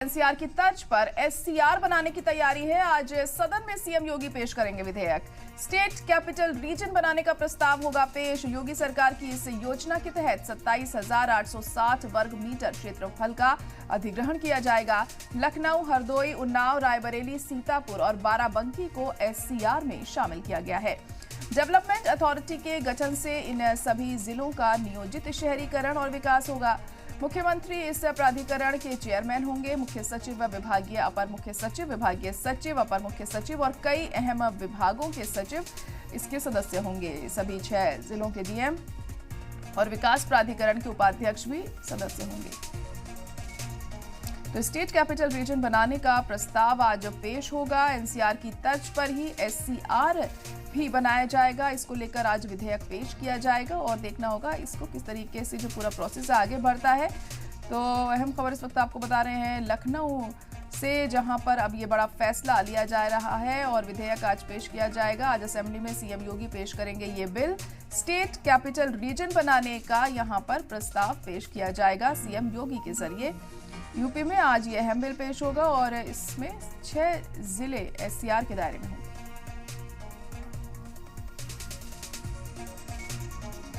NCR की तर्ज पर एससीआर बनाने की तैयारी है। आज सदन में सीएम योगी पेश करेंगे विधेयक। स्टेट कैपिटल रीजन बनाने का प्रस्ताव होगा पेश। योगी सरकार की इस योजना के तहत 27,860 वर्ग मीटर क्षेत्रफल का अधिग्रहण किया जाएगा। लखनऊ, हरदोई, उन्नाव, रायबरेली, सीतापुर और बाराबंकी को एससीआर में शामिल किया गया है। डेवलपमेंट अथॉरिटी के गठन से इन सभी जिलों का नियोजित शहरीकरण और विकास होगा। मुख्यमंत्री इस प्राधिकरण के चेयरमैन होंगे। मुख्य सचिव, विभागीय अपर मुख्य सचिव, विभागीय सचिव, अपर मुख्य सचिव और कई अहम विभागों के सचिव इसके सदस्य होंगे। सभी 6 जिलों के डीएम और विकास प्राधिकरण के उपाध्यक्ष भी सदस्य होंगे। तो स्टेट कैपिटल रीजन बनाने का प्रस्ताव आज पेश होगा। एनसीआर की तर्ज पर ही एससीआर भी बनाया जाएगा। इसको लेकर आज विधेयक पेश किया जाएगा और देखना होगा इसको किस तरीके से जो पूरा प्रोसेस आगे बढ़ता है। तो अहम खबर इस वक्त आपको बता रहे हैं लखनऊ से, जहां पर अब ये बड़ा फैसला लिया जा रहा है और विधेयक आज पेश किया जाएगा। आज असेंबली में सीएम योगी पेश करेंगे ये बिल। स्टेट कैपिटल रीजन बनाने का यहां पर प्रस्ताव पेश किया जाएगा सीएम योगी के जरिए। यूपी में आज ये अहम बिल पेश होगा और इसमें 6 जिले एससीआर के दायरे में होंगे।